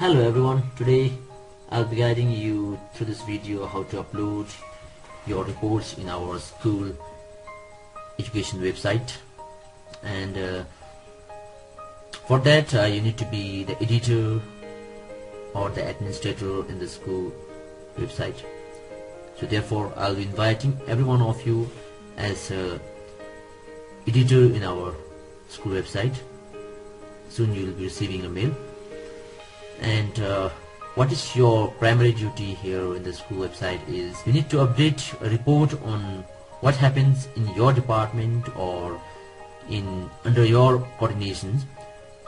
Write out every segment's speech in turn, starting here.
Hello everyone, today I'll be guiding you through this video how to upload your reports in our school education website. And for that you need to be the editor or the administrator in the school website. So therefore I'll be inviting every one of you as a editor in our school website. Soon you will be receiving a mail. And what is your primary duty here in the school website is you need to update a report on what happens in your department or under your coordinations.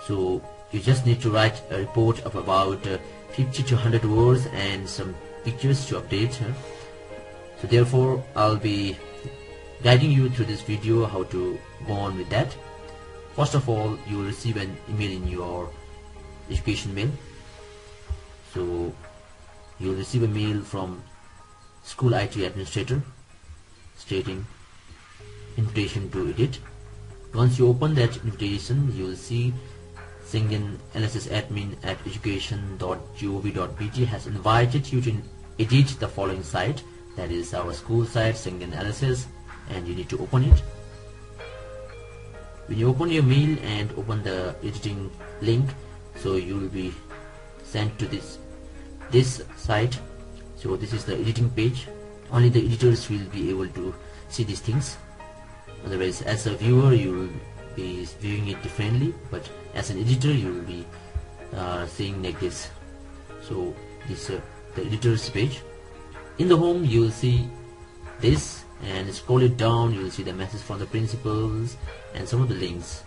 So you just need to write a report of about 50 to 100 words and some pictures to update. So therefore I'll be guiding you through this video how to go on with that. First of all, you will receive an email in your education mail. So you will receive a mail from School IT Administrator stating invitation to edit. Once you open that invitation, you will see Sengdhyen LSS admin at education.gov.bt has invited you to edit the following site, that is our school site Sengdhyen LSS, and you need to open it. When you open your mail and open the editing link, so you will be sent to this site. So this is the editing page. Only the editors will be able to see these things. Otherwise, as a viewer, you will be viewing it differently, but as an editor, you will be seeing like this. So this the editor's page. In the home, you will see this, and scroll it down. You will see the message from the principals and some of the links.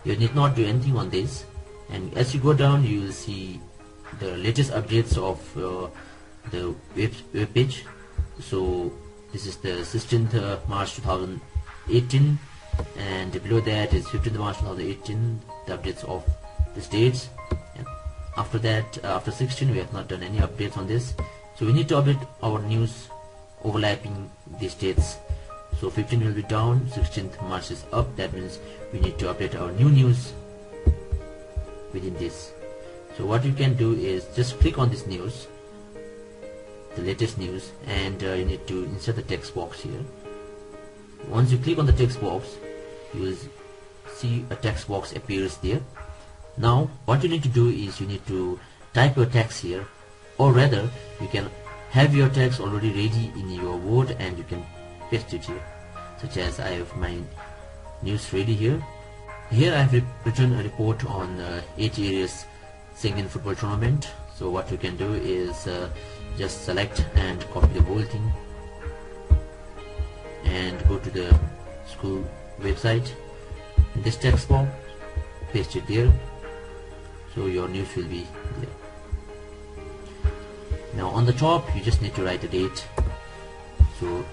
You need not do anything on this, and as you go down, you will see the latest updates of the web page. So this is the 16th March 2018, and below that is 15th March 2018, the updates of the dates. And after that, after 16, we have not done any updates on this. So we need to update our news overlapping these dates. So 15 will be down, 16th March is up. That means we need to update our new news within this. So what you can do is just click on this news, the latest news, and you need to insert the text box here. Once you click on the text box, you will see a text box appears there. Now what you need to do is you need to type your text here, or rather you can have your text already ready in your Word and you can paste it here, such as I have my news ready here. Here I have written a report on 8 areas Sengdhyen football tournament. So what you can do is just select and copy the whole thing and go to the school website. In this text box, paste it there, so your news will be there. Now on the top, you just need to write the date. So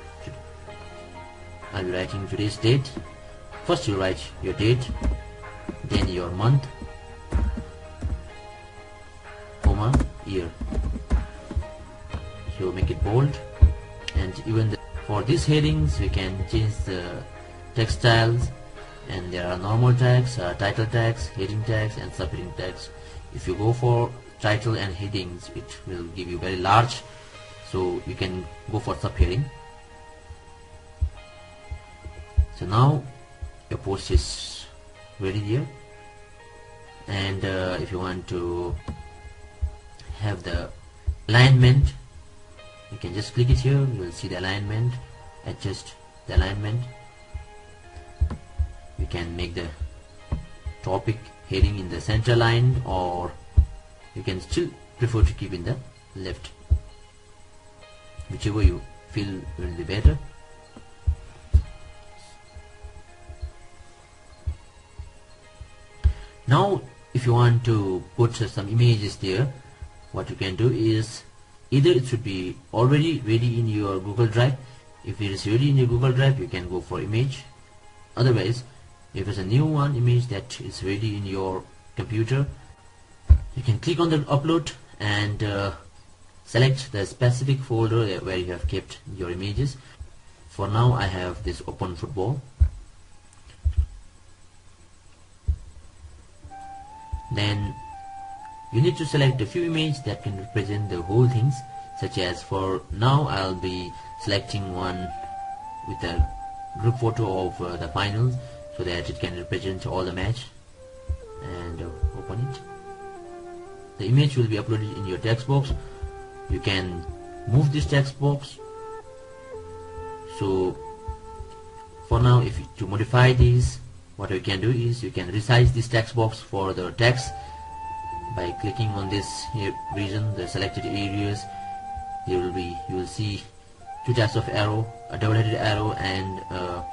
I'll be writing today's date. First you write your date, then your month, comma, year. So make it bold, and even for these headings we can change the text styles, and there are normal tags, title tags, heading tags, and subheading tags. If you go for title and headings, it will give you very large, so you can go for subheading. So now your post is ready here, and if you want to have the alignment, you can just click it here. You will see the alignment, adjust the alignment. You can make the topic heading in the center line, or you can still prefer to keep in the left, whichever you feel will be better. Now if you want to put some images there, what you can do is either it should be already ready in your Google Drive. If it is ready in your Google Drive, you can go for image. Otherwise, if it's a new image that is ready in your computer, you can click on the upload and select the specific folder where you have kept your images. For now I have this open football. Then you need to select a few images that can represent the whole things, such as for now I'll be selecting one with a group photo of the finals, so that it can represent all the match, and open it. The image will be uploaded in your text box. You can move this text box. So for now, to modify these, what you can do is you can resize this text box for the text by clicking on this here region, the selected areas. You will see two types of arrow, a double-headed arrow and a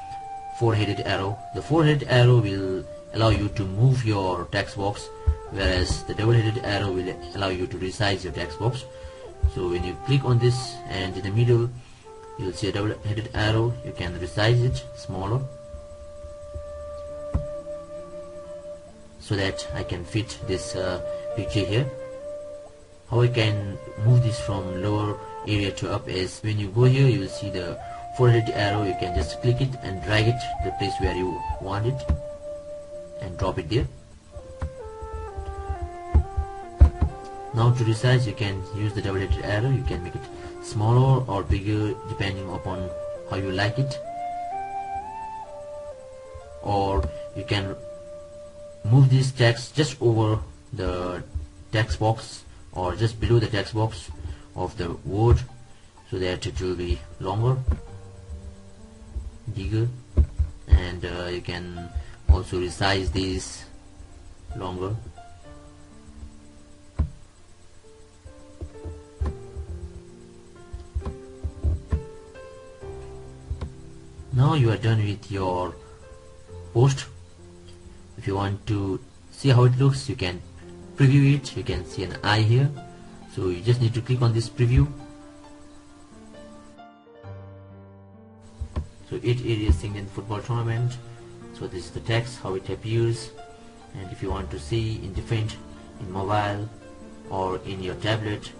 four-headed arrow. The four-headed arrow will allow you to move your text box, whereas the double-headed arrow will allow you to resize your text box. So when you click on this, and in the middle you will see a double-headed arrow, you can resize it smaller so that I can fit this picture here. How I can move this from lower area to up is, when you go here you will see the four-headed arrow. You can just click it and drag it to the place where you want it and drop it there. Now to resize, you can use the double-headed arrow. You can make it smaller or bigger depending upon how you like it, or you can move this text just over the text box or just below the text box of the word, so that it will be longer, bigger, and you can also resize these longer. Now you are done with your post. If you want to see how it looks, you can preview it. You can see an eye here, so you just need to click on this preview. So it is Sengdhyen football tournament. So this is the text, how it appears, and if you want to see in mobile or in your tablet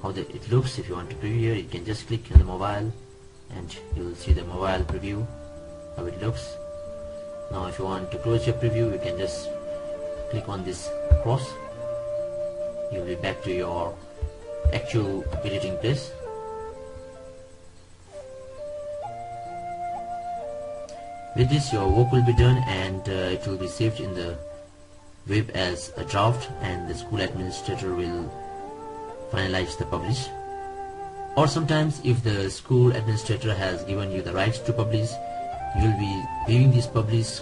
how it looks, if you want to preview here, you can just click on the mobile and you will see the mobile preview, how it looks. Now if you want to close your preview, you can just click on this cross. You will be back to your actual editing place. With this, your work will be done, and it will be saved in the web as a draft, and the school administrator will finalize the publish. Or sometimes if the school administrator has given you the rights to publish, you will be viewing this publish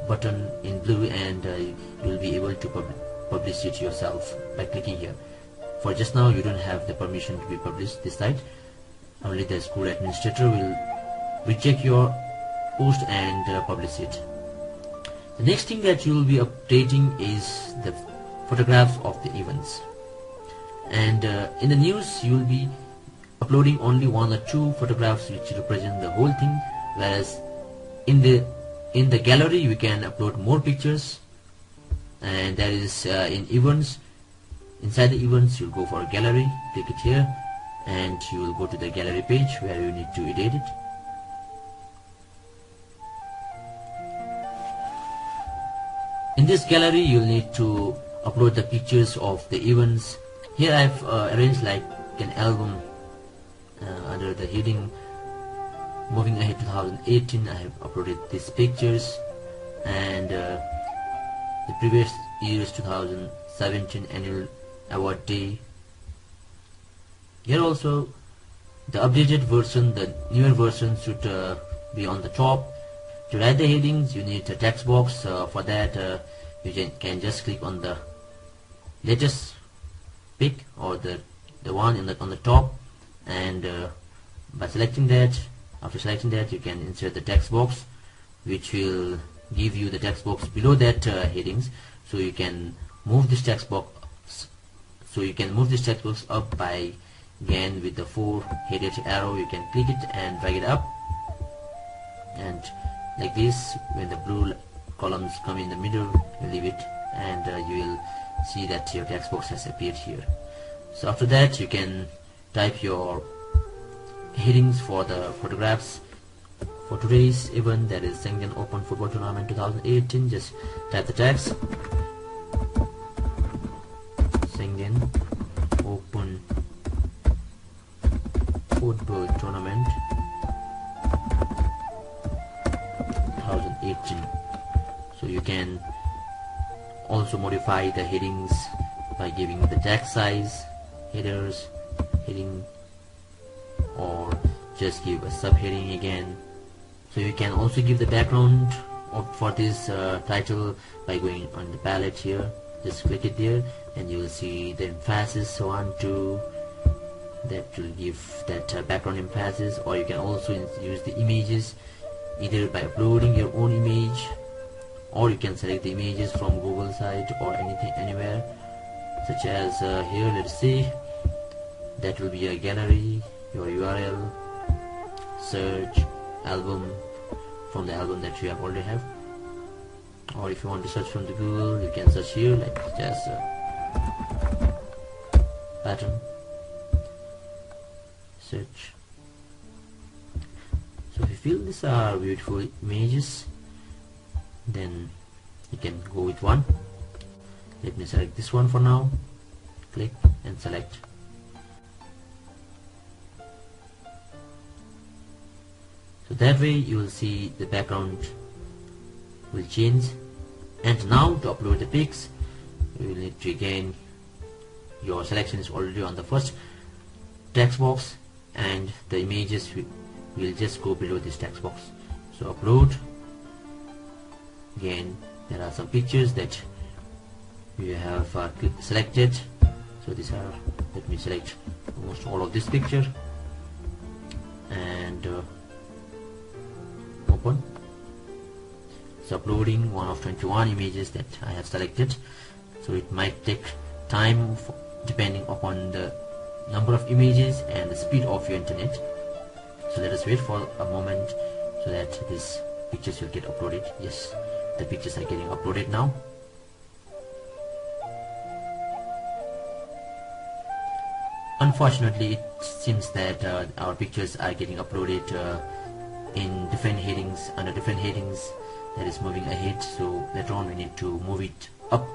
button in blue, and you will be able to publish it yourself by clicking here. For just now, you don't have the permission to be published this site. Only the school administrator will recheck your post and publish it. The next thing that you will be updating is the photographs of the events. And in the news, you will be uploading only one or two photographs which represent the whole thing, whereas in the gallery you can upload more pictures, and that is in events. Inside the events, you'll go for a gallery, click it here, and you will go to the gallery page where you need to edit it. In this gallery, you'll need to upload the pictures of the events. Here I've arranged like an album under the heading Moving Ahead 2018. I have uploaded these pictures, and the previous year's 2017 annual award day. Here also the updated version, the newer version should be on the top. To write the headings, you need a text box. For that, you can just click on the latest pick or the one on the top, and by selecting that, after selecting that, you can insert the text box, which will give you the text box below that headings. So you can move this text box. So you can move this text box up by, again, with the four-headed arrow. You can click it and drag it up, and like this, when the blue columns come in the middle, you leave it, and you will see that your text box has appeared here. So after that, you can type your headings for the photographs. For today's event, that is Sengdhyen Open Football Tournament 2018, just type the text. you can also modify the headings by giving the text size, headers, heading, or just give a subheading again. So you can also give the background for this title by going on the palette here. Just click it there and you will see the emphasis 1, 2, that will give that background emphasis. Or you can also use the images either by uploading your own image, or you can select the images from Googlesite or anything, anywhere, such as here, let's see, that will be a gallery, your URL, search, album, from the album that you have already have. Or if you want to search from the Google, you can search here, like just pattern, search. So if you feel these are beautiful images, then you can go with one. Let me select this one for now. Click and select. So that way you will see the background will change. And now to upload the pics, you will need to, again, your selection is already on the first text box, and the images will just go below this text box. So upload. Again, there are some pictures that you have selected. So these are, let me select almost all of this picture and open. It's uploading one of 21 images that I have selected, so it might take time depending upon the number of images and the speed of your internet. So let us wait for a moment so that these pictures will get uploaded. Yes, the pictures are getting uploaded now. Unfortunately, it seems that our pictures are getting uploaded in different headings, under different headings, that is moving ahead. So later on we need to move it up.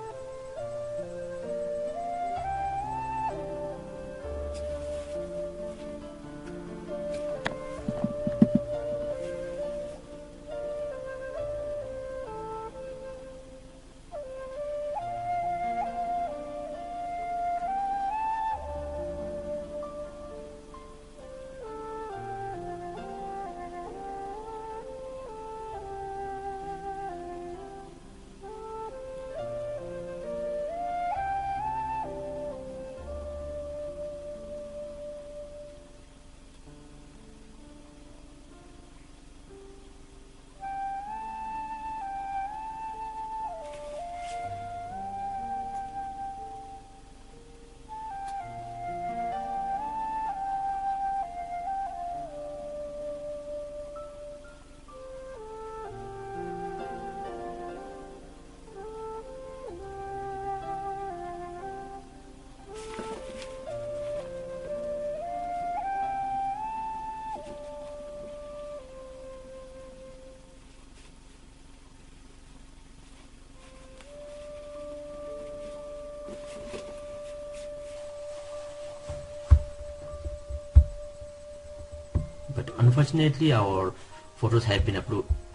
But unfortunately our photos have been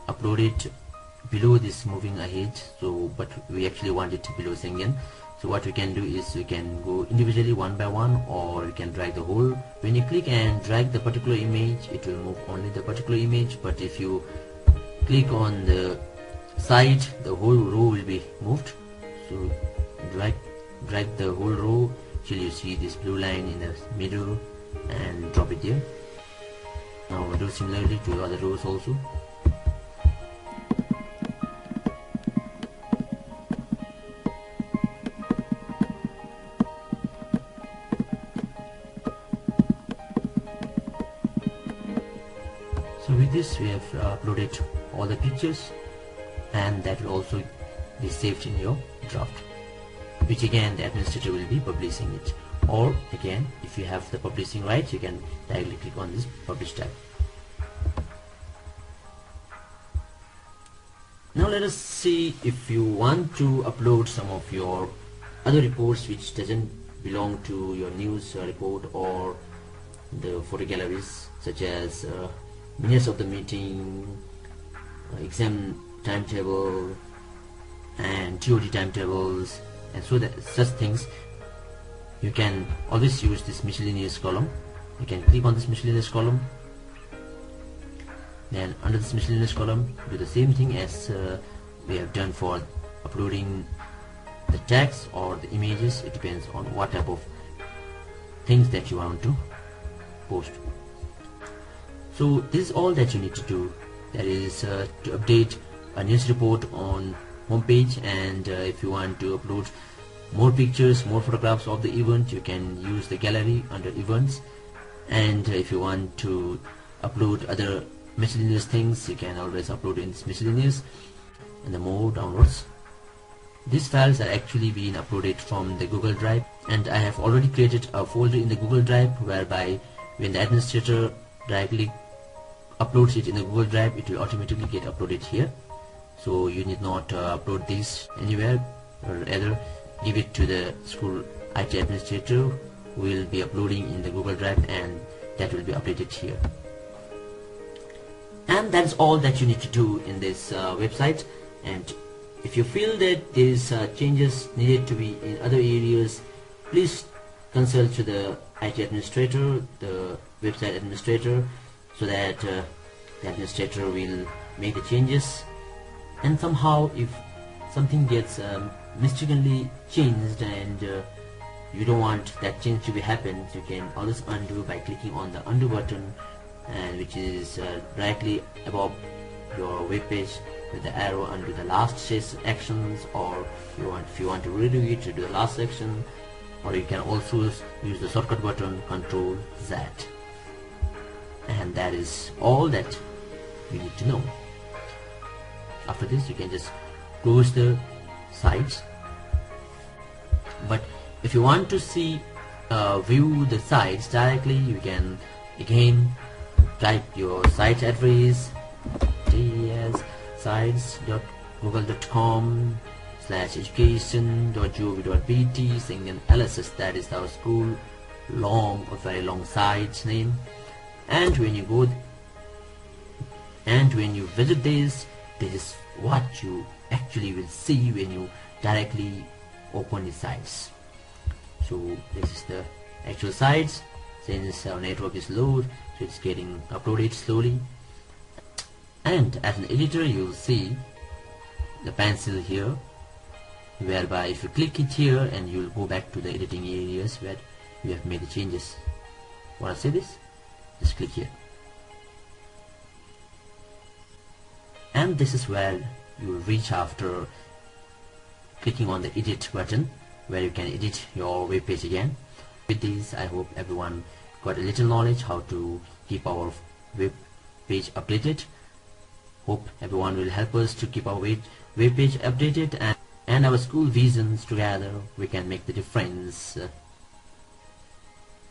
uploaded below this moving ahead, so but we actually want it below Sengdhyen. So what we can do is we can go individually one by one, or you can drag the whole. When you click and drag the particular image, it will move only the particular image, but if you click on the side, the whole row will be moved. So drag the whole row till you see this blue line in the middle and drop it there. Now we'll do similarly to other rows also. So with this we have uploaded all the pictures, and that will also be saved in your draft, which again the administrator will be publishing it. Or again, if you have the publishing rights, you can directly click on this publish tab. Now let us see, if you want to upload some of your other reports which doesn't belong to your news report or the photo galleries, such as minutes of the meeting, exam timetable, and TOD timetables and so that such things, you can always use this miscellaneous column. You can click on this miscellaneous column, then under this miscellaneous column do the same thing as we have done for uploading the text or the images. It depends on what type of things that you want to post. So this is all that you need to do. That is to update a news report on homepage, and if you want to upload more pictures, more photographs of the event, you can use the gallery under events. And if you want to upload other miscellaneous things, you can always upload in this miscellaneous and the more downloads. These files are actually being uploaded from the Google Drive, and I have already created a folder in the Google Drive whereby when the administrator directly uploads it in the Google Drive, it will automatically get uploaded here. So you need not upload these anywhere, or rather give it to the school IT administrator who will be uploading in the Google Drive, and that will be updated here. And that's all that you need to do in this website. And if you feel that there is changes needed to be in other areas, please consult to the IT administrator, the website administrator, so that the administrator will make the changes. And somehow if something gets mistakenly changed and you don't want that change to be happen, you can always undo by clicking on the undo button, and which is directly above your web page with the arrow undo the last actions, or if you want to redo it, to do the last section, or you can also use the shortcut button Ctrl Z. And that is all that you need to know. After this you can just close the sites. But if you want to see view the sites directly, you can again type your site address as sites.google.com/education.gov.bt Sengdhyen LSS. That is our school very long site name. And when you go and when you visit this is what you actually will see when you directly open the sites. So this is the actual sites. Since our network is low, so it's getting uploaded slowly. And as an editor you will see the pencil here, whereby if you click it here and you will go back to the editing areas where you have made the changes. Want to see this? Just click here, and this is where you will reach after clicking on the edit button, where you can edit your web page again. With this, I hope everyone got a little knowledge how to keep our web page updated. Hope everyone will help us to keep our web page updated, and our school visions together. We can make the difference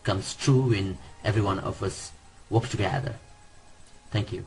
comes true when every one of us work together. Thank you.